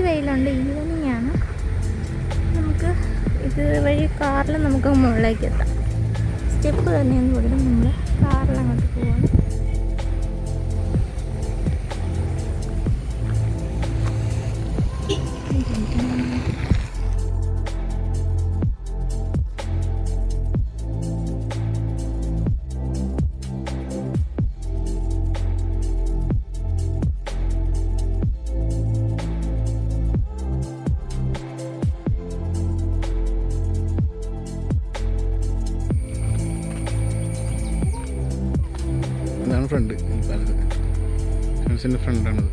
വെയിലുണ്ട്, ഈവനിങ് ആണ്. നമുക്ക് ഇത് വഴി കാറിൽ നമുക്ക് മുകളിലേക്ക് എത്താം. സ്റ്റെപ്പ് തന്നെയെന്ന് പകരം നമ്മൾ കാറിൽ അങ്ങോട്ട് പോവാണ്. ഇതാണ് ഫ്രണ്ട്, ഫ്രണ്ട്സിൻ്റെ ഫ്രണ്ടാണത്.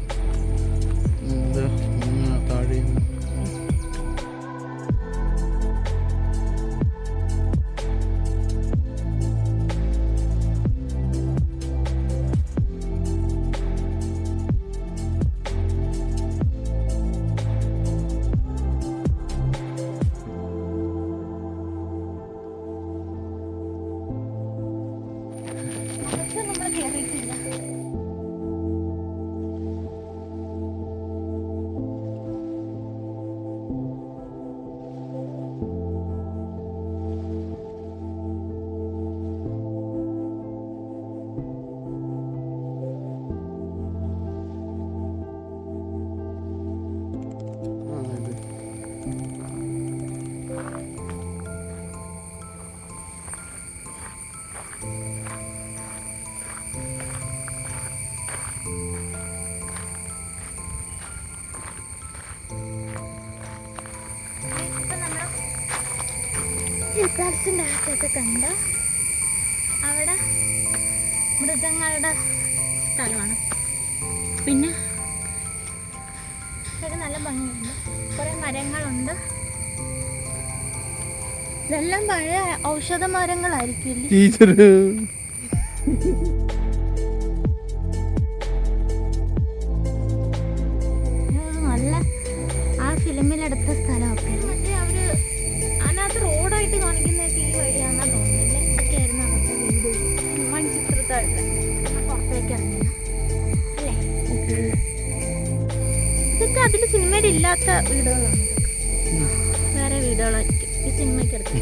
താഴെ പാലസിൻ്റെ അകത്തൊക്കെ കണ്ട അവിടെ മൃഗങ്ങളുടെ സ്ഥലമാണ്. പിന്നെ ഒരു നല്ല ഭംഗിയുണ്ട്, കുറേ മരങ്ങളുണ്ട്. ഇതെല്ലാം പഴയ ഔഷധ മരങ്ങളായിരിക്കും. നല്ല ആ ഫിലിമിലെടുത്ത സ്ഥലമൊക്കെ മറ്റേ അവര് അതിനകത്ത് റോഡായിട്ട് കാണിക്കുന്നതൊക്കെ ഈ വഴിയാണെന്നാ തോന്നുന്നില്ലേ. ഇതൊക്കെയായിരുന്നു അവിടുത്തെ വീട്, മൺചിത്രത്താഴ് പുറത്തേക്ക് ഇറങ്ങിയ അല്ലേ. ഇതൊക്കെ അതിൽ സിനിമയിൽ ഇല്ലാത്ത വീടുകളാണ്, വേറെ വീടുകളായിരിക്കും ഈ സിനിമയ്ക്ക് എടുത്ത്.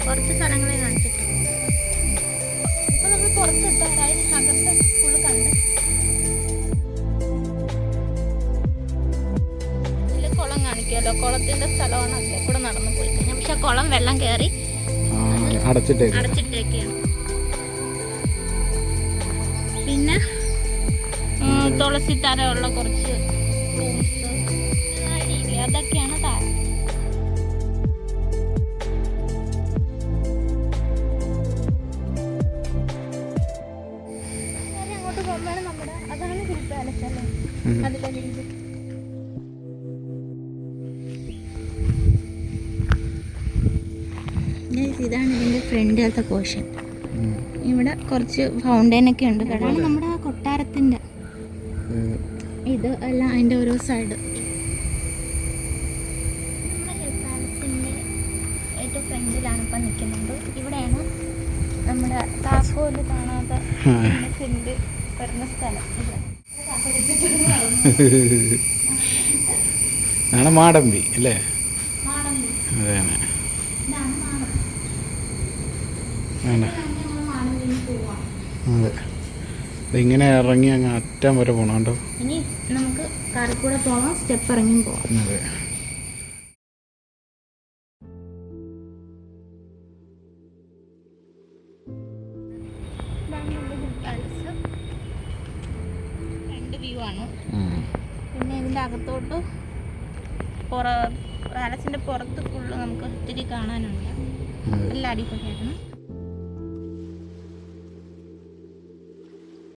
കുറച്ച് സ്ഥലങ്ങളെ കാണിച്ചിട്ടുണ്ട്. ഇപ്പൊ നമ്മൾ പുറത്തിട്ടായി അകത്ത് ഫുള്ള് കണ്ട്. ഇതിൽ കുളം കാണിക്കാമല്ലോ, കുളത്തിന്റെ സ്ഥലമാണ്. അതിലെ കൂടെ നടന്നു പോയി കഴിഞ്ഞാൽ പക്ഷെ കുളം വെള്ളം കയറി അടച്ചിട്ടേക്കാണ്. പിന്നെ തുളസി തരമുള്ള കുറച്ച് റൂംസ് അതൊക്കെയാണ് താരം. അങ്ങോട്ട് പോകുമ്പോഴാണ് നമ്മുടെ അതാണ് ഹിൽ പാലസ് അല്ലേ, അതിലെ വീട്. ഇതാണ് ഇതിൻ്റെ ഫ്രണ്ടിലത്തെ പോർഷൻ. ഇവിടെ കുറച്ച് ഫൗണ്ടൈനൊക്കെ ഉണ്ട്. അതാണ് നമ്മുടെ ആ കൊട്ടാരത്തിൻ്റെ ഇത് എല്ലാം അതിൻ്റെ ഓരോ സൈഡ്. നമ്മുടെ ഹിൽ പാലസിൻ്റെ ഏറ്റവും ഫ്രണ്ടിലാണ് ഇപ്പം നിൽക്കുന്നത്. ഇവിടെയാണ് നമ്മുടെ താക്കോല് കാണാതെ സിൻ്റെ വരുന്ന സ്ഥലം. മാടമ്പി അല്ലേ? മാടമ്പി അതെയാണ്. അതെ, ഇങ്ങനെ ഇറങ്ങി അങ്ങ് അറ്റം വരെ പോകണം കേട്ടോ. ഇനി നമുക്ക് കാറിൽ കൂടെ പോകാം, സ്റ്റെപ്പ് ഇറങ്ങി പോകാം. അതെ. ഫ്രണ്ട് വ്യൂ ആണ്. പിന്നെ ഇതിൻ്റെ അകത്തോട്ട് പാലസിൻ്റെ പുറത്ത് ഫുള്ള് നമുക്ക് ഒത്തിരി കാണാനുണ്ട്. എല്ലാം അടിപൊളിയായിരുന്നു.